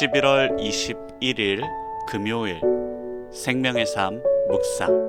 11월 21일 금요일 생명의 삶 묵상.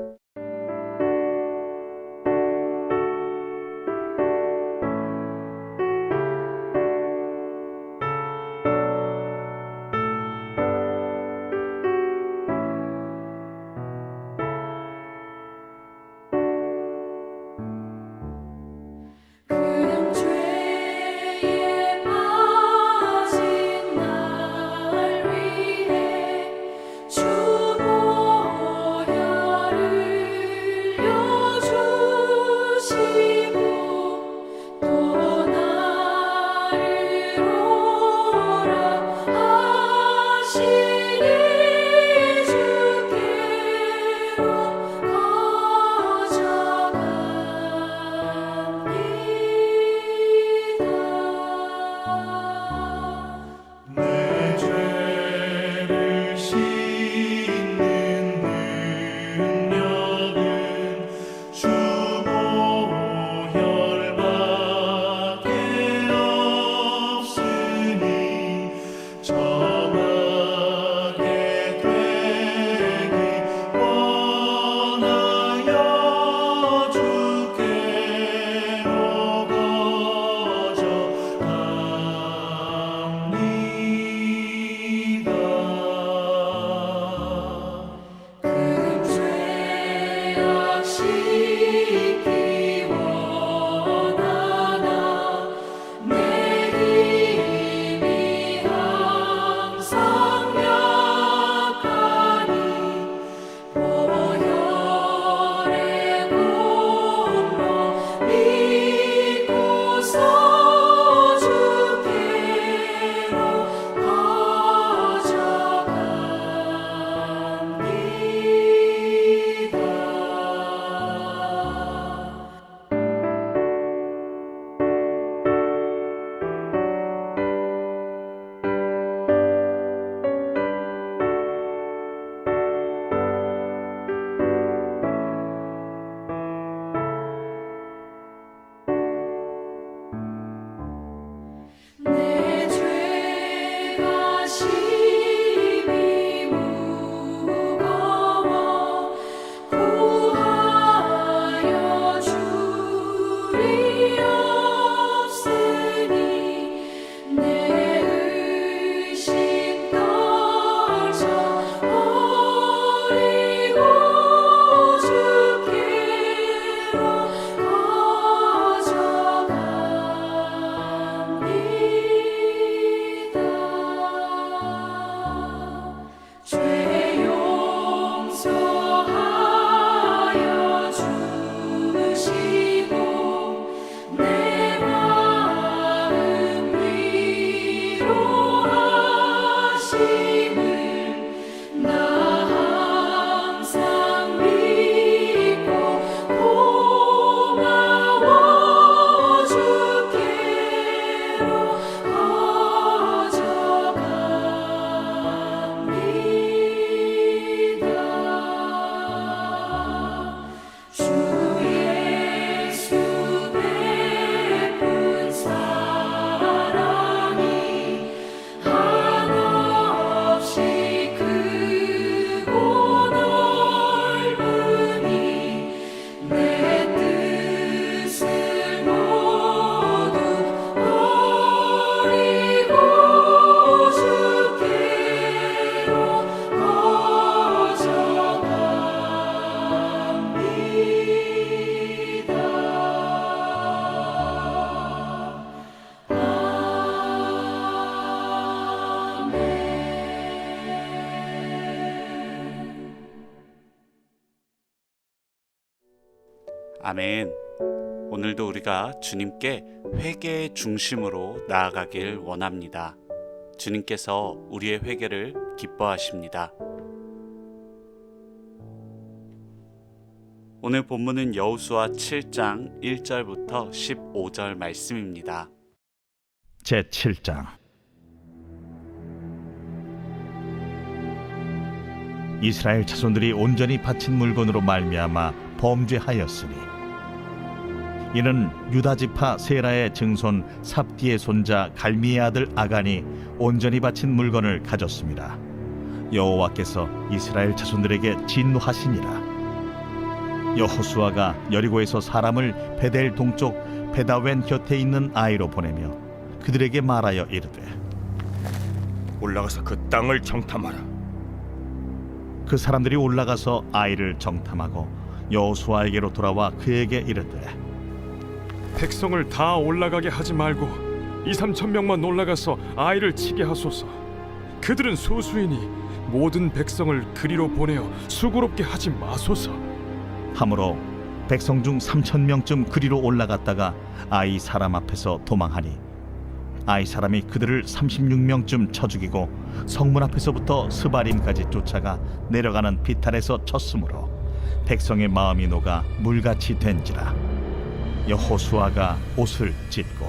아멘. 오늘도 우리가 주님께 회개의 중심으로 나아가길 원합니다. 주님께서 우리의 회개를 기뻐하십니다. 오늘 본문은 여호수아 7장 1절부터 15절 말씀입니다. 제7장. 이스라엘 자손들이 온전히 바친 물건으로 말미암아 범죄하였으니 이는 유다지파 세라의 증손 삽디의 손자 갈미의 아들 아간이 온전히 바친 물건을 가졌습니다. 여호와께서 이스라엘 자손들에게 진노하시니라. 여호수아가 여리고에서 사람을 베델 동쪽 베다웬 곁에 있는 아이로 보내며 그들에게 말하여 이르되 올라가서 그 땅을 정탐하라. 그 사람들이 올라가서 아이를 정탐하고 여호수아에게로 돌아와 그에게 이르되 백성을 다 올라가게 하지 말고 2-3천 명만 올라가서 아이를 치게 하소서. 그들은 소수이니 모든 백성을 그리로 보내어 수고롭게 하지 마소서. 함으로 백성 중 3,000명쯤 그리로 올라갔다가 아이 사람 앞에서 도망하니 아이 사람이 그들을 36명쯤 쳐 죽이고 성문 앞에서부터 스바림까지 쫓아가 내려가는 비탈에서 쳤으므로 백성의 마음이 녹아 물같이 된지라. 여호수아가 옷을 찢고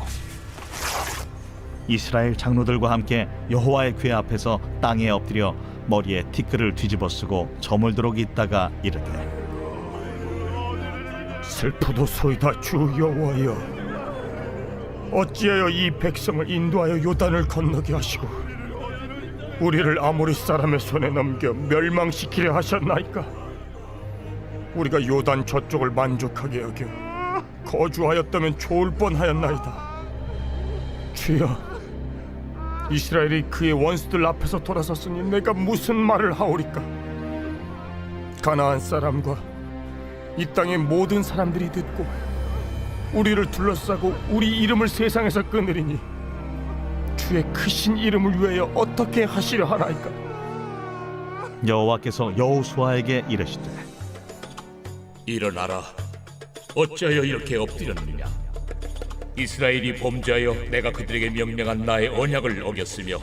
이스라엘 장로들과 함께 여호와의 궤 앞에서 땅에 엎드려 머리에 티끌을 뒤집어 쓰고 저물도록 있다가 이르되 슬프도소이다 주 여호와여, 어찌하여 이 백성을 인도하여 요단을 건너게 하시고 우리를 아모리 사람의 손에 넘겨 멸망시키려 하셨나이까? 우리가 요단 저쪽을 만족하게 여겨 거주하였다면 좋을 뻔하였나이다. 주여, 이스라엘이 그의 원수들 앞에서 돌아섰으니 내가 무슨 말을 하오리까? 가나안 사람과 이 땅의 모든 사람들이 듣고 우리를 둘러싸고 우리 이름을 세상에서 끊으리니 주의 크신 이름을 위하여 어떻게 하시려 하나이까? 여호와께서 여호수아에게 이르시되 일어나라. 어찌하여 이렇게 엎드렸느냐? 이스라엘이 범죄하여 내가 그들에게 명령한 나의 언약을 어겼으며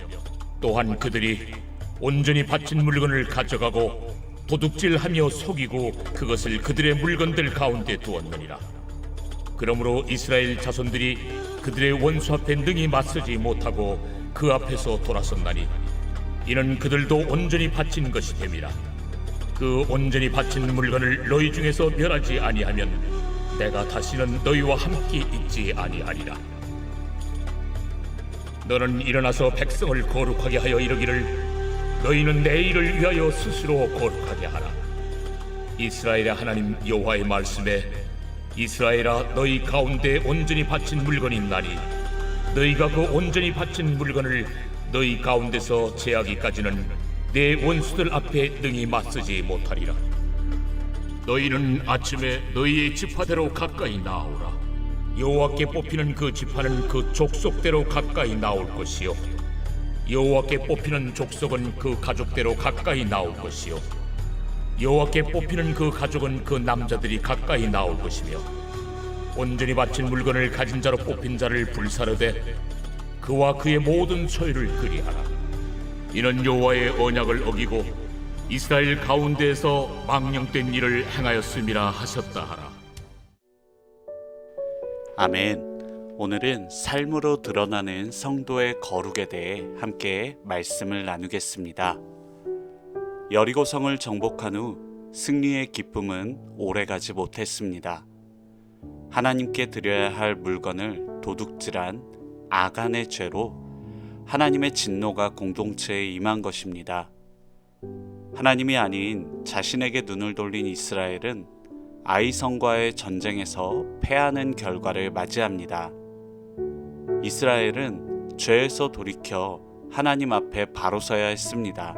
또한 그들이 온전히 바친 물건을 가져가고 도둑질하며 속이고 그것을 그들의 물건들 가운데 두었느니라. 그러므로 이스라엘 자손들이 그들의 원수 앞에 능히 맞서지 못하고 그 앞에서 돌아섰나니 이는 그들도 온전히 바친 것이 됨이라. 그 온전히 바친 물건을 너희 중에서 멸하지 아니하면 내가 다시는 너희와 함께 있지 아니하리라. 너는 일어나서 백성을 거룩하게 하여 이르기를 너희는 내 일을 위하여 스스로 거룩하게 하라. 이스라엘의 하나님 여호와의 말씀에 이스라엘아, 너희 가운데 온전히 바친 물건이 있나니 너희가 그 온전히 바친 물건을 너희 가운데서 제하기까지는 내 원수들 앞에 능히 맞서지 못하리라. 너희는 아침에 너희의 지파대로 가까이 나오라. 여호와께 뽑히는 그 지파는 그 족속대로 가까이 나올 것이요 여호와께 뽑히는 족속은 그 가족대로 가까이 나올 것이요 여호와께 뽑히는 그 가족은 그 남자들이 가까이 나올 것이며 온전히 바친 물건을 가진 자로 뽑힌 자를 불사르되 그와 그의 모든 소유를 그리하라. 이는 여호와의 언약을 어기고 이스라엘 가운데에서 망령된 일을 행하였음이라 하셨다 하라. 아멘. 오늘은 삶으로 드러나는 성도의 거룩에 대해 함께 말씀을 나누겠습니다. 여리고성을 정복한 후 승리의 기쁨은 오래가지 못했습니다. 하나님께 드려야 할 물건을 도둑질한 아간의 죄로 하나님의 진노가 공동체에 임한 것입니다. 하나님이 아닌 자신에게 눈을 돌린 이스라엘은 아이성과의 전쟁에서 패하는 결과를 맞이합니다. 이스라엘은 죄에서 돌이켜 하나님 앞에 바로 서야 했습니다.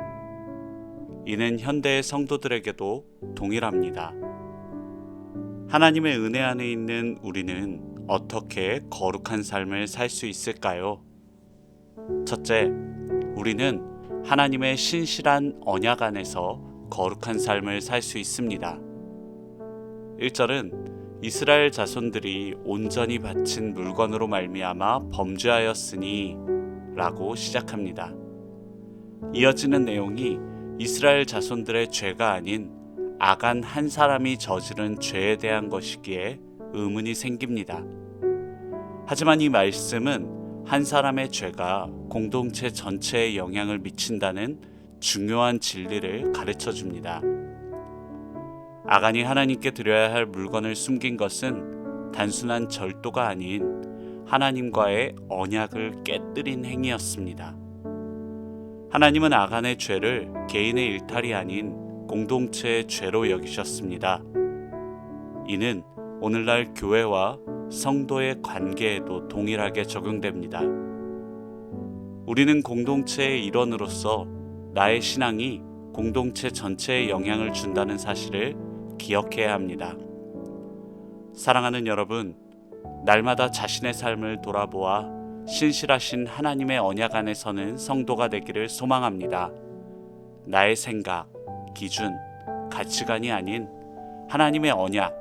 이는 현대의 성도들에게도 동일합니다. 하나님의 은혜 안에 있는 우리는 어떻게 거룩한 삶을 살 수 있을까요? 첫째, 우리는 하나님의 신실한 언약 안에서 거룩한 삶을 살 수 있습니다. 1절은 이스라엘 자손들이 온전히 바친 물건으로 말미암아 범죄하였으니 라고 시작합니다. 이어지는 내용이 이스라엘 자손들의 죄가 아닌 아간 한 사람이 저지른 죄에 대한 것이기에 의문이 생깁니다. 하지만 이 말씀은 한 사람의 죄가 공동체 전체에 영향을 미친다는 중요한 진리를 가르쳐 줍니다. 아간이 하나님께 드려야 할 물건을 숨긴 것은 단순한 절도가 아닌 하나님과의 언약을 깨뜨린 행위였습니다. 하나님은 아간의 죄를 개인의 일탈이 아닌 공동체의 죄로 여기셨습니다. 이는 오늘날 교회와 성도의 관계에도 동일하게 적용됩니다. 우리는 공동체의 일원으로서 나의 신앙이 공동체 전체에 영향을 준다는 사실을 기억해야 합니다. 사랑하는 여러분, 날마다 자신의 삶을 돌아보아 신실하신 하나님의 언약 안에 서는 성도가 되기를 소망합니다. 나의 생각, 기준, 가치관이 아닌 하나님의 언약,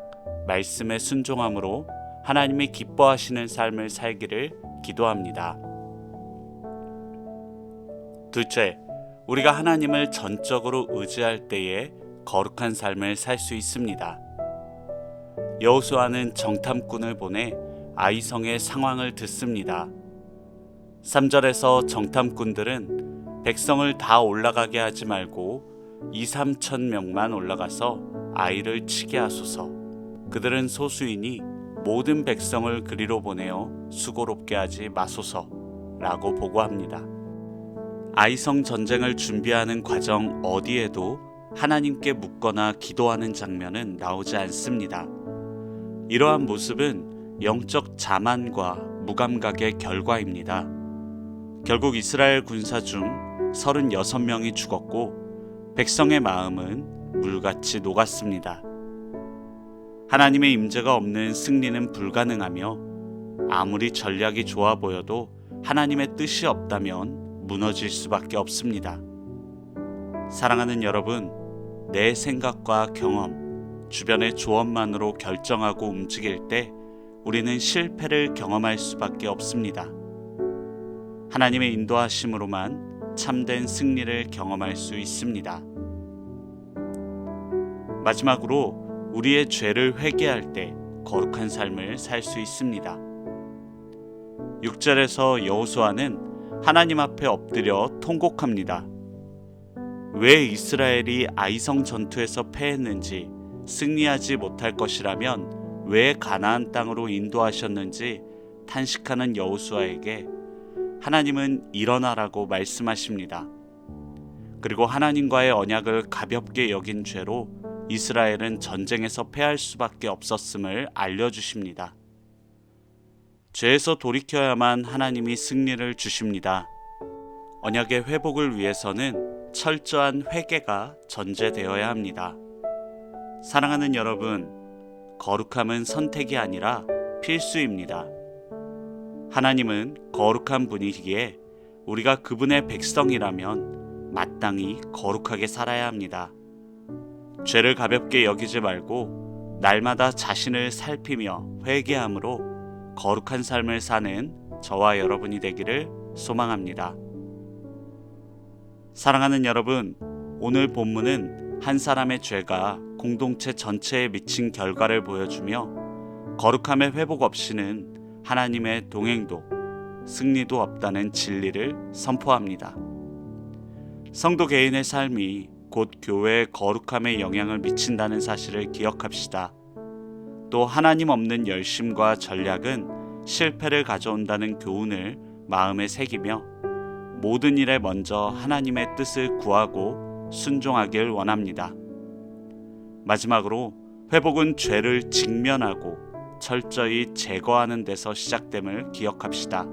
말씀에 순종함으로 하나님이 기뻐하시는 삶을 살기를 기도합니다. 둘째, 우리가 하나님을 전적으로 의지할 때에 거룩한 삶을 살 수 있습니다. 여호수아는 정탐꾼을 보내 아이성의 상황을 듣습니다. 3절에서 정탐꾼들은 백성을 다 올라가게 하지 말고 2-3천 명만 올라가서 아이를 치게 하소서. 그들은 소수이니 모든 백성을 그리로 보내어 수고롭게 하지 마소서 라고 보고합니다. 아이성 전쟁을 준비하는 과정 어디에도 하나님께 묻거나 기도하는 장면은 나오지 않습니다. 이러한 모습은 영적 자만과 무감각의 결과입니다. 결국 이스라엘 군사 중 36명이 죽었고 백성의 마음은 물같이 녹았습니다. 하나님의 임재가 없는 승리는 불가능하며 아무리 전략이 좋아 보여도 하나님의 뜻이 없다면 무너질 수밖에 없습니다. 사랑하는 여러분, 내 생각과 경험, 주변의 조언만으로 결정하고 움직일 때 우리는 실패를 경험할 수밖에 없습니다. 하나님의 인도하심으로만 참된 승리를 경험할 수 있습니다. 마지막으로 우리의 죄를 회개할 때 거룩한 삶을 살 수 있습니다. 6절에서 여호수아는 하나님 앞에 엎드려 통곡합니다. 왜 이스라엘이 아이성 전투에서 패했는지, 승리하지 못할 것이라면 왜 가나안 땅으로 인도하셨는지 탄식하는 여호수아에게 하나님은 일어나라고 말씀하십니다. 그리고 하나님과의 언약을 가볍게 여긴 죄로 이스라엘은 전쟁에서 패할 수밖에 없었음을 알려주십니다. 죄에서 돌이켜야만 하나님이 승리를 주십니다. 언약의 회복을 위해서는 철저한 회개가 전제되어야 합니다. 사랑하는 여러분, 거룩함은 선택이 아니라 필수입니다. 하나님은 거룩한 분이기에 우리가 그분의 백성이라면 마땅히 거룩하게 살아야 합니다. 죄를 가볍게 여기지 말고 날마다 자신을 살피며 회개함으로 거룩한 삶을 사는 저와 여러분이 되기를 소망합니다. 사랑하는 여러분, 오늘 본문은 한 사람의 죄가 공동체 전체에 미친 결과를 보여주며 거룩함의 회복 없이는 하나님의 동행도 승리도 없다는 진리를 선포합니다. 성도 개인의 삶이 곧 교회의 거룩함에 영향을 미친다는 사실을 기억합시다. 또 하나님 없는 열심과 전략은 실패를 가져온다는 교훈을 마음에 새기며 모든 일에 먼저 하나님의 뜻을 구하고 순종하길 원합니다. 마지막으로 회복은 죄를 직면하고 철저히 제거하는 데서 시작됨을 기억합시다.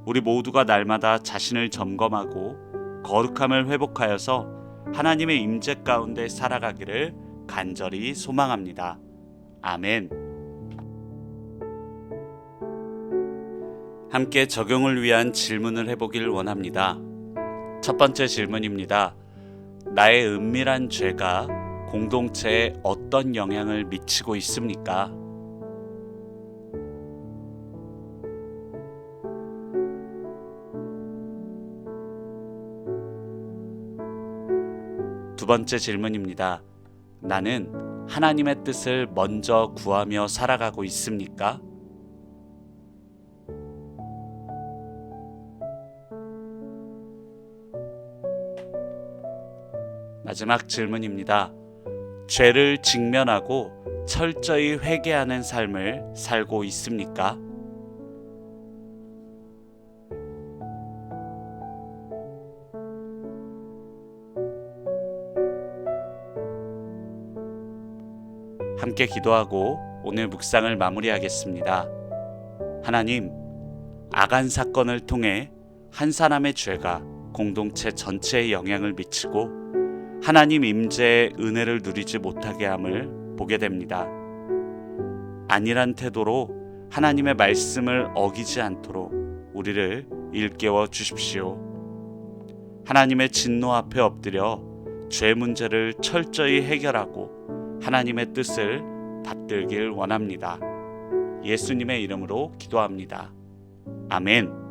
우리 모두가 날마다 자신을 점검하고 거룩함을 회복하여서 하나님의 임재 가운데 살아가기를 간절히 소망합니다. 아멘. 함께 적용을 위한 질문을 해보길 원합니다. 첫 번째 질문입니다. 나의 은밀한 죄가 공동체에 어떤 영향을 미치고 있습니까? 두 번째 질문입니다. 나는 하나님의 뜻을 먼저 구하며 살아가고 있습니까? 마지막 질문입니다. 죄를 직면하고 철저히 회개하는 삶을 살고 있습니까? 함께 기도하고 오늘 묵상을 마무리하겠습니다. 하나님, 아간 사건을 통해 한 사람의 죄가 공동체 전체에 영향을 미치고 하나님 임재의 은혜를 누리지 못하게 함을 보게 됩니다. 안일한 태도로 하나님의 말씀을 어기지 않도록 우리를 일깨워 주십시오. 하나님의 진노 앞에 엎드려 죄 문제를 철저히 해결하고 하나님의 뜻을 받들길 원합니다. 예수님의 이름으로 기도합니다. 아멘.